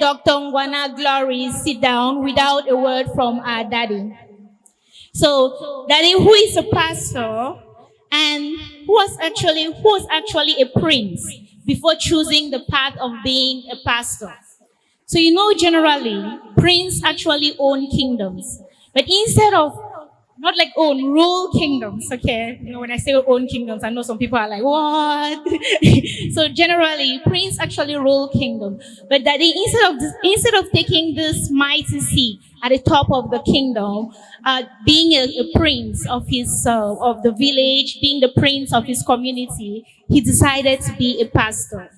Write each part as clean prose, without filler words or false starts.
Dr. Ngwana Glory sit down without a word from our daddy. So, daddy, who is a pastor and who was actually a prince before choosing the path of being a pastor. So generally, princes actually own kingdoms. But instead of, not like rule kingdoms, okay? When I say own kingdoms, I know some people are like, what? So generally, princes actually rule kingdom. But that instead of taking this mighty seat at the top of the kingdom, being a prince of the village, being the prince of his community, he decided to be a pastor.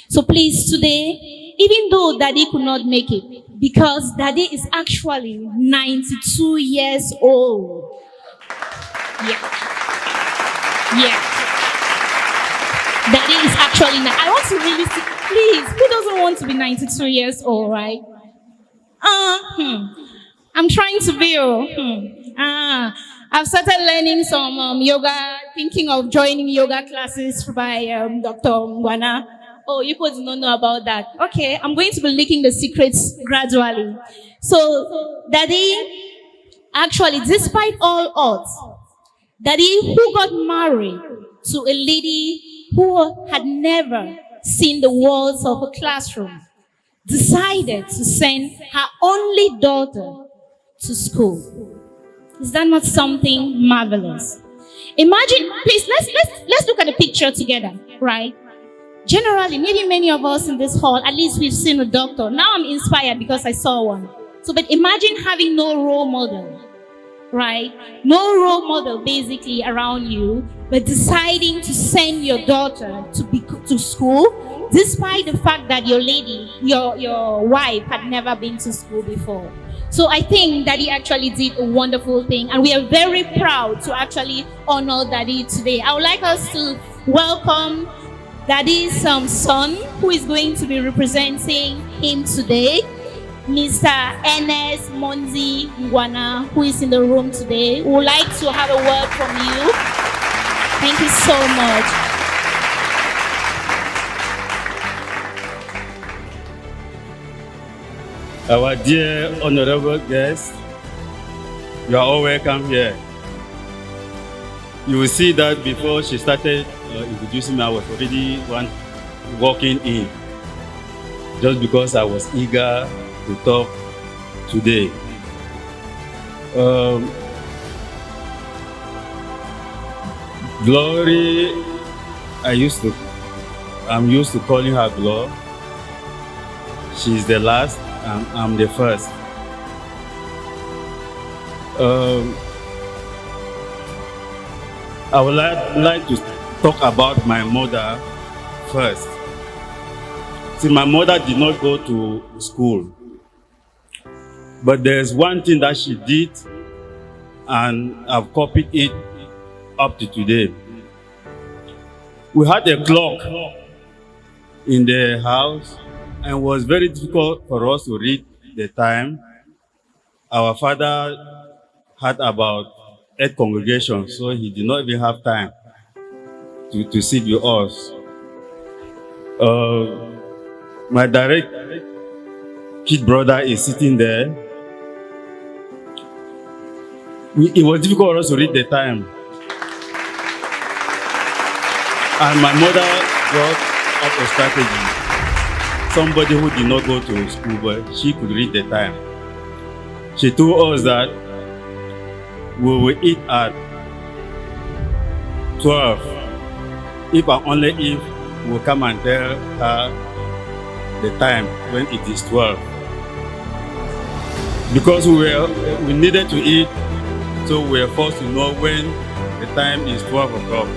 So please, today, even though Daddy could not make it, because Daddy is actually 92 years old. Yeah. Daddy is actually, I want to really see, please, who doesn't want to be 92 years old, right? I'm trying to be, I've started learning some yoga, thinking of joining yoga classes by Dr. Ngwana. Oh, you guys don't know about that. Okay, I'm going to be leaking the secrets gradually. So, Daddy, actually, despite all odds, Daddy, who got married to a lady who had never seen the walls of a classroom, decided to send her only daughter to school. Is that not something marvelous? Imagine, please, let's look at the picture together, right? Generally, maybe many of us in this hall, at least we've seen a doctor. Now I'm inspired because I saw one. So, but imagine having no role model, right? No role model basically around you, but deciding to send your daughter to school, despite the fact that your wife had never been to school before. So I think Daddy actually did a wonderful thing, and we are very proud to actually honor Daddy today. I would like us to welcome Daddy's son, who is going to be representing him today, Mr. Ernest Monzi Ngwana, who is in the room today. We would like to have a word from you. Thank you so much. Our dear honorable guests, you are all welcome here. You will see that before she started introducing me, I was already walking in, just because I was eager to talk today. Glory, I'm used to calling her Glory. She's the last, and I'm the first. I would like to talk about my mother first. See, my mother did not go to school, but there's one thing that she did, and I've copied it up to today. We had a clock in the house, and it was very difficult for us to read the time. Our father had about 8 congregations, so he did not even have time to sit with us. My direct kid brother is sitting there. It was difficult for us to read the time. And my mother brought up a strategy. Somebody who did not go to school, but she could read the time. She told us that we will eat at 12. If and only if we'll come and tell her the time when it is 12. Because we needed to eat, so we were forced to know when the time is 12 o'clock.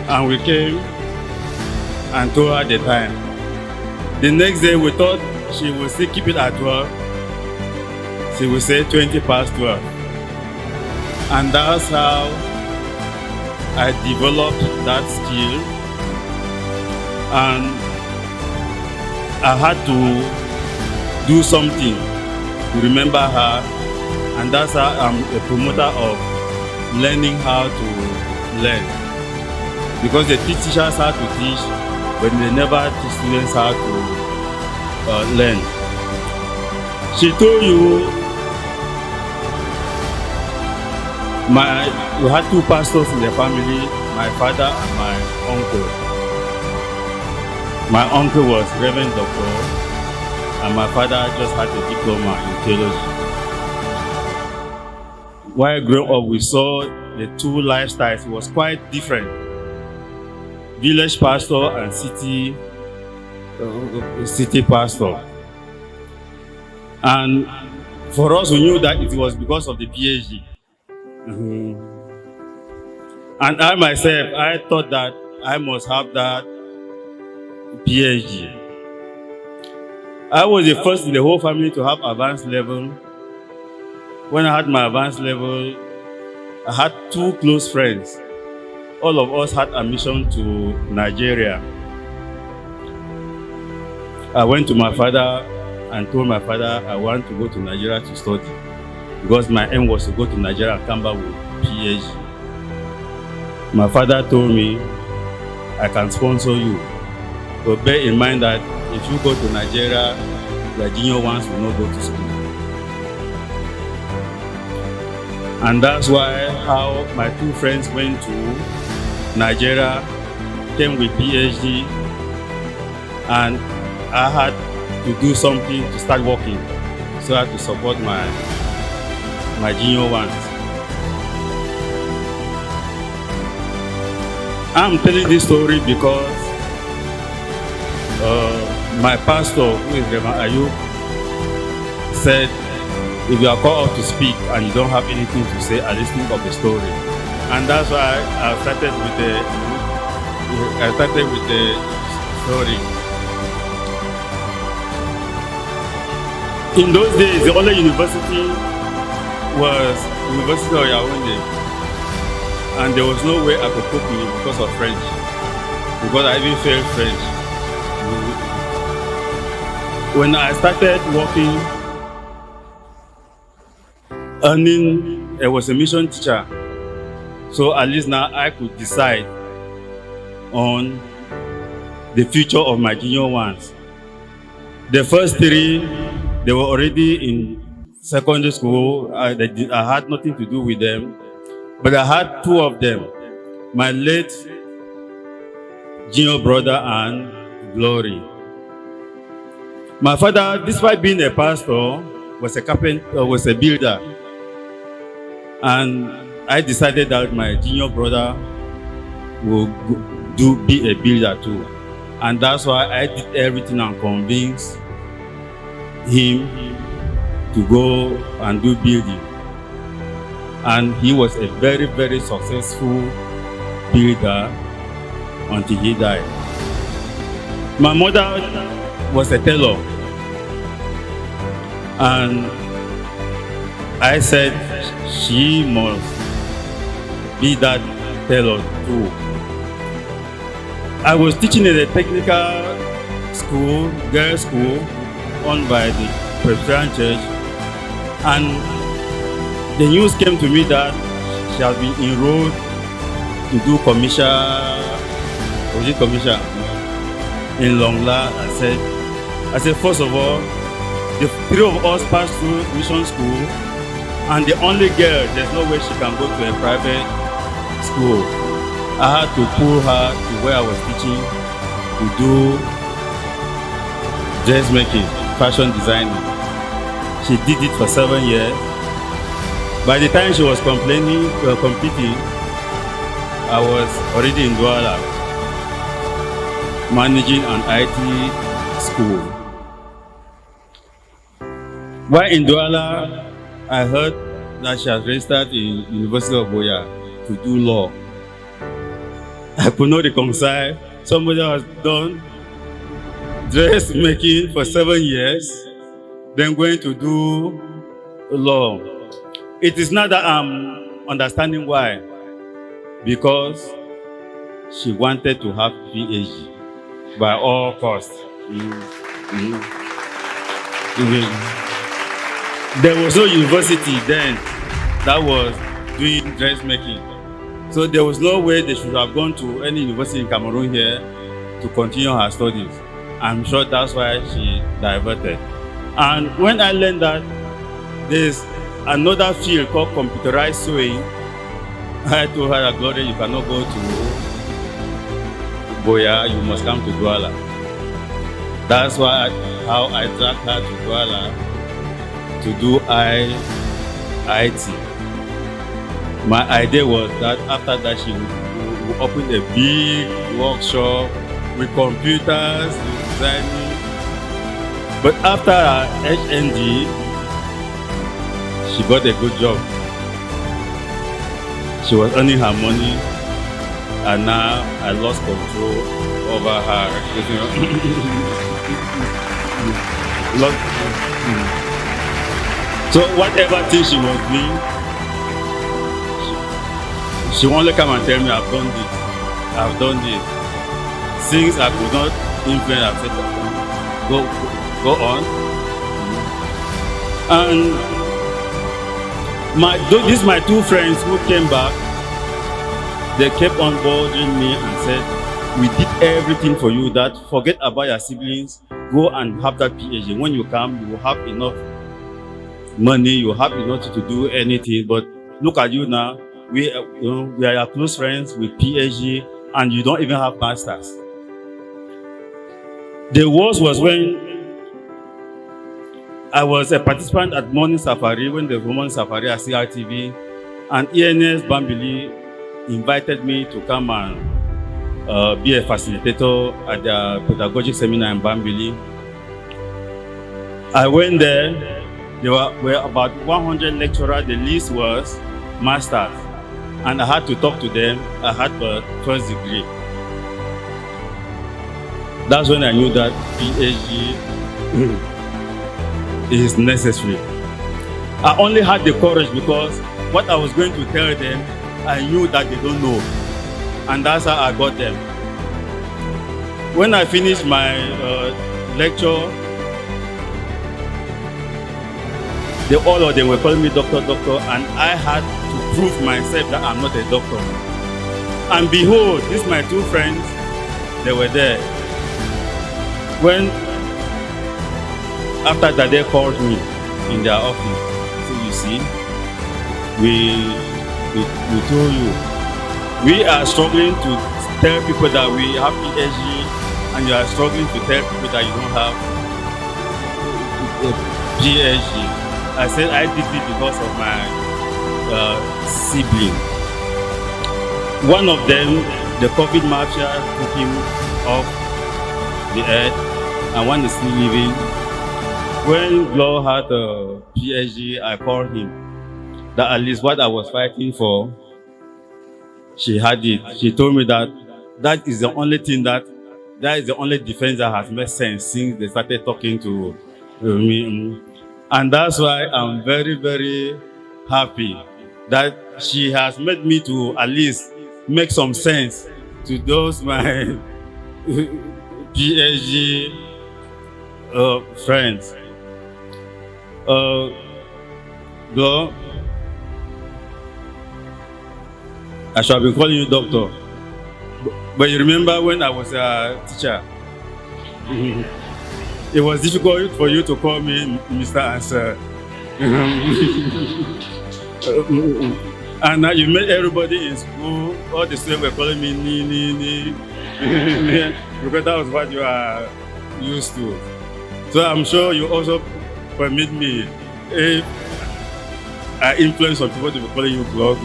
And we came and told her the time. The next day we thought she would still keep it at 12. She would say 20 past 12. And that's how I developed that skill. And I had to do something to remember her. And that's how I'm a promoter of learning how to learn. Because the teachers had to teach, but they never teach students how to learn. She told you we had two pastors in the family, my father and my uncle. My uncle was Reverend Doctor, and my father just had a diploma in theology. While growing up, we saw the two lifestyles. It was quite different. Village pastor and city pastor. And for us, we knew that it was because of the PhD. And I myself, I thought that I must have that PhD. I was the first in the whole family to have advanced level. When I had my advanced level, I had two close friends. All of us had admission to Nigeria. I went to my father and told my father I want to go to Nigeria to study, because my aim was to go to Nigeria and come back with PhD. My father told me, I can sponsor you, but bear in mind that if you go to Nigeria, the junior ones will not go to school. And that's why how my two friends went to Nigeria, came with PhD, and I had to do something to start working so I had to support my junior ones. I'm telling this story because my pastor, who is Reverend 𝐒𝐲𝐞𝐞𝐜, said, if you are called up to speak and you don't have anything to say, at least think of the story. And that's why I started with the story. In those days, the only university was University of Yaoundé, and there was no way I could cope with it because of French, because I even failed French. When I started working, earning, I was a mission teacher, so at least now I could decide on the future of my junior ones. The first three, they were already in secondary school. I had nothing to do with them, but I had two of them, my late junior brother and Glory. My father, despite being a pastor, was a carpenter, was a builder. And I decided that my junior brother will be a builder too. And that's why I did everything and convinced him to go and do building. And he was a very, very successful builder until he died. My mother was a tailor. And I said she must be that tailor too. I was teaching at a technical school, girls' school, owned by the Presbyterian Church, and the news came to me that she has been enrolled to do commercial in Longla. I said, first of all, the three of us passed through mission school, and the only girl, there's no way she can go to a private school. I had to pull her to where I was teaching to do dressmaking, fashion designing. She did it for 7 years. By the time she was competing, I was already in Douala, managing an IT school. While in Douala, I heard that she has registered in University of Boya to do law. I could not reconcile. Somebody has done dressmaking for 7 years, then going to do law. It is not that I'm understanding why, because she wanted to have PhD by all costs. There was no university then that was doing dressmaking. So there was no way they should have gone to any university in Cameroon here to continue her studies. I'm sure that's why she diverted. And when I learned that there's another field called computerized sewing, I told her that, Gloria, you cannot go to Boya, you must come to Douala. That's how I dragged her to Douala to do IT. My idea was that after that she would open a big workshop with computers, designing. But after her HND, she got a good job. She was earning her money, and now I lost control over her. So whatever thing she was doing, she only come and tell me, I've done this, I've done this. Things I could not influence, I said, go on. And these my two friends who came back, they kept on bothering me and said, we did everything for you, that forget about your siblings, go and have that PhD. When you come, you will have enough money, you will have enough to do anything. But look at you now, we are your close friends with PhD, and you don't even have masters. The worst was when I was a participant at Morning Safari, when the Morning Safari at CRTV, and ENS Bambili invited me to come and be a facilitator at the pedagogic seminar in Bambili. I went there. There were about 100 lecturers. The list was masters, and I had to talk to them. I had the first degree. That's when I knew that PhD is necessary. I only had the courage because what I was going to tell them, I knew that they don't know. And that's how I got them. When I finished my lecture, all of them were calling me doctor, and I had to prove myself that I'm not a doctor. And behold, these my two friends, they were there. When, after that, they called me in their office. So you see, we told you, we are struggling to tell people that we have PhD, and you are struggling to tell people that you don't have PhD. I said I did it because of my sibling. One of them, the COVID mafia took him off the earth, and one is still living. When Glo had a PhD, I called him. That at least what I was fighting for, she had it. She told me that that is the only thing that is the only defense that has made sense since they started talking to me. And that's why I'm very, very happy that she has made me to at least make some sense to those my PhD friends. Though I shall be calling you doctor, but you remember when I was a teacher, it was difficult for you to call me Mr. and Sir. And now you made everybody in school, all the students were calling me Ni, because that was what you are used to. So I'm sure you also permit me, if I influence some people to be calling you Glo,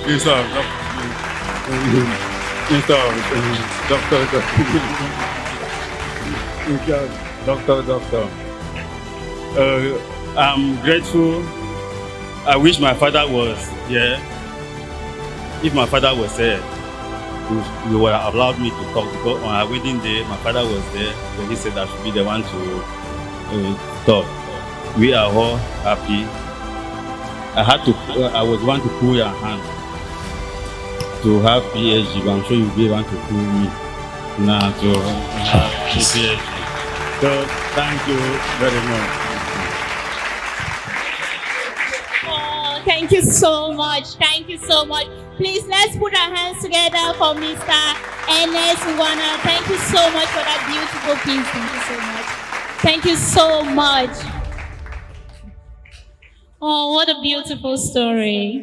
instead of doctor. I'm grateful. I wish my father was here. If my father was here, he would have allowed me to talk, because on our wedding day, my father was there, but he said I should be the one to talk. We are all happy. I was one to pull your hand to have PhD, but I'm sure you'll be able to pull me now to have PhD. So thank you very much. Oh, thank you so much. Thank you so much. Please, let's put our hands together for Mr. Ernest Wana, thank you so much for that beautiful piece. Thank you so much. Thank you so much. Oh, what a beautiful story.